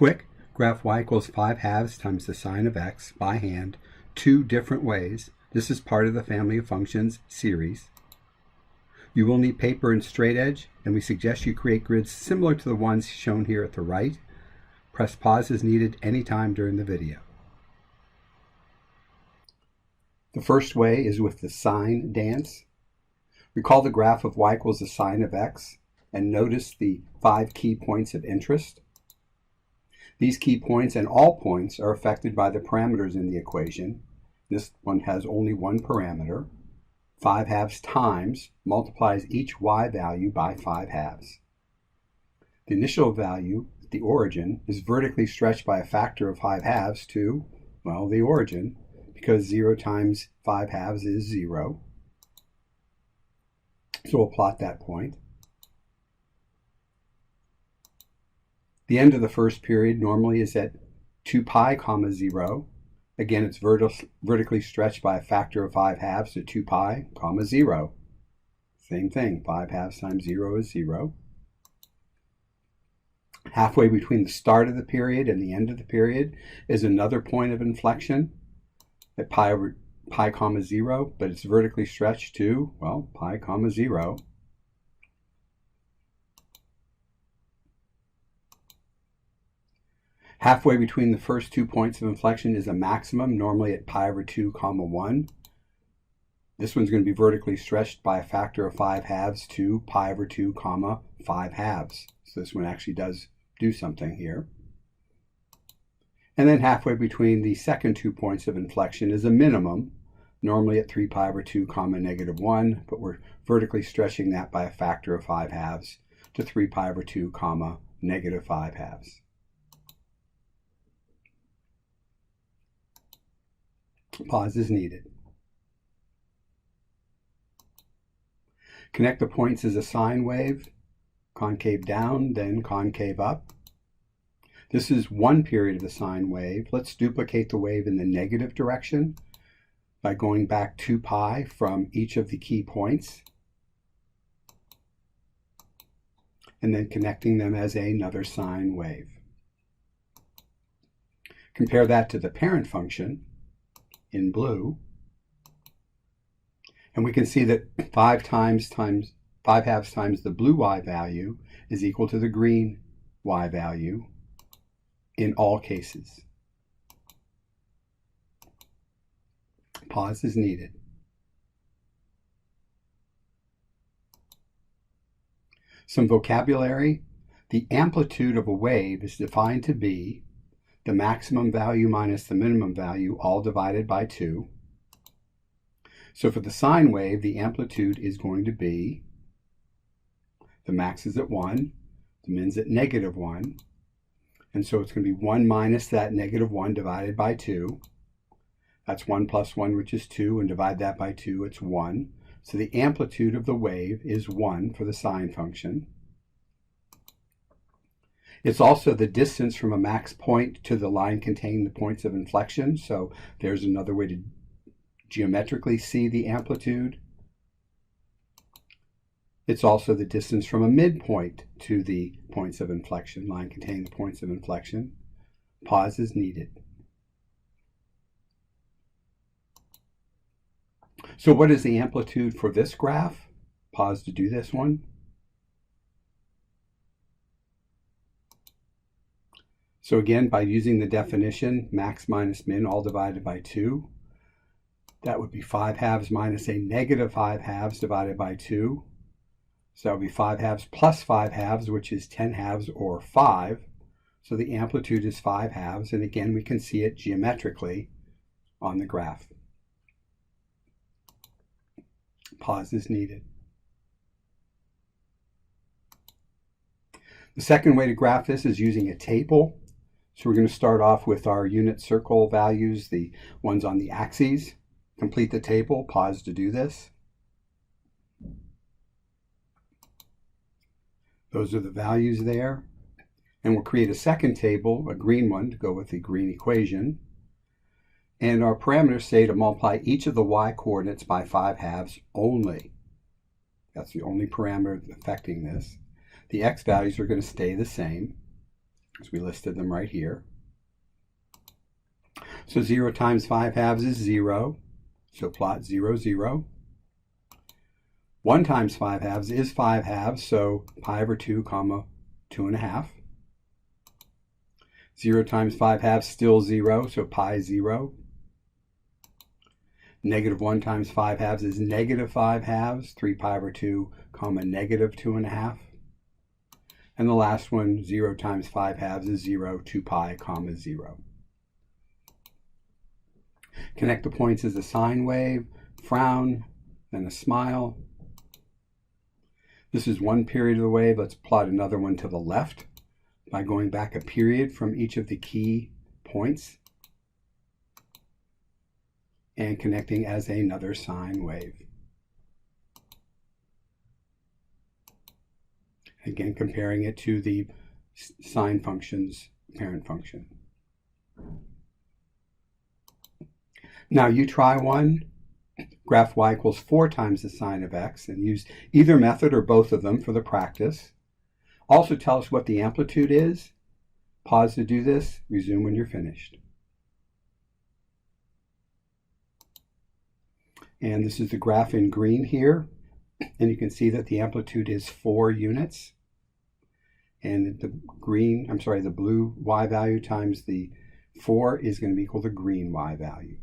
Quick, graph y equals 5/2 times the sine of x by hand, two different ways. This is part of the family of functions series. You will need paper and straight edge, and we suggest you create grids similar to the ones shown here at the right. Press pause as needed anytime during the video. The first way is with the sine dance. Recall the graph of y equals the sine of x, and notice the 5 key points of interest. These key points and all points are affected by the parameters in the equation. This one has only one parameter. 5/2 times multiplies each y value by 5/2. The initial value, the origin, is vertically stretched by a factor of 5/2 to, well, the origin, because 0 times 5/2 is 0. So we'll plot that point. The end of the first period normally is at 2 pi comma 0. Again, it's vertically stretched by a factor of 5/2 to 2 pi comma 0. Same thing, 5/2 times 0 is 0. Halfway between the start of the period and the end of the period is another point of inflection at pi comma 0, but it's vertically stretched to, well, pi comma 0. Halfway between the first 2 points of inflection is a maximum, normally at pi/2 comma 1. This one's going to be vertically stretched by a factor of 5/2 to pi/2 comma 5/2. So this one actually does do something here. And then halfway between the second 2 points of inflection is a minimum, normally at 3 pi/2 comma -1, but we're vertically stretching that by a factor of 5/2 to 3 pi/2 comma -5/2. Pause is needed. Connect the points as a sine wave, concave down, then concave up. This is one period of the sine wave. Let's duplicate the wave in the negative direction by going back 2 pi from each of the key points and then connecting them as another sine wave. Compare that to the parent function in blue, and we can see that 5/2 times the blue y value is equal to the green y value in all cases. Pause is needed. Some vocabulary. The amplitude of a wave is defined to be the maximum value minus the minimum value, all divided by 2. So for the sine wave, the amplitude is going to be, the max is at 1, the min's at -1, and so it's going to be 1 minus that -1 divided by 2. That's 1 plus 1, which is 2, and divide that by 2, it's 1. So the amplitude of the wave is 1 for the sine function. It's also the distance from a max point to the line containing the points of inflection. So there's another way to geometrically see the amplitude. It's also the distance from a midpoint to the points of inflection, line containing the points of inflection. Pause is needed. So what is the amplitude for this graph? Pause to do this one. So again, by using the definition, max minus min, all divided by 2, that would be 5/2 minus a -5/2 divided by 2. So that would be 5/2 plus 5/2, which is 10/2 or 5. So the amplitude is 5/2, and again, we can see it geometrically on the graph. Pause is needed. The second way to graph this is using a table. So we're going to start off with our unit circle values, the ones on the axes. Complete the table. Pause to do this. Those are the values there. And we'll create a second table, a green one, to go with the green equation. And our parameters say to multiply each of the y coordinates by 5/2 only. That's the only parameter affecting this. The x values are going to stay the same. as we listed them right here. So 0 times 5/2 is 0, so plot 0, 0. 1 times 5/2 is 5/2, so pi over 2, comma 2.5. 0 times 5/2 still 0, so pi 0. Negative 1 times 5/2 is negative 5/2, 3 pi over 2, comma negative 2.5. And the last one, 0 times 5/2 is 0, 2 pi, comma 0. Connect the points as a sine wave, frown, then a smile. This is one period of the wave. Let's plot another one to the left by going back a period from each of the key points and connecting as another sine wave. Again, comparing it to the sine function's parent function. Now you try one. Graph y equals 4 times the sine of x, and use either method or both of them for the practice. Also tell us what the amplitude is. Pause to do this. Resume when you're finished. And this is the graph in green here. And you can see that the amplitude is 4 units. And the blue y value times the 4 is going to be equal to green y value.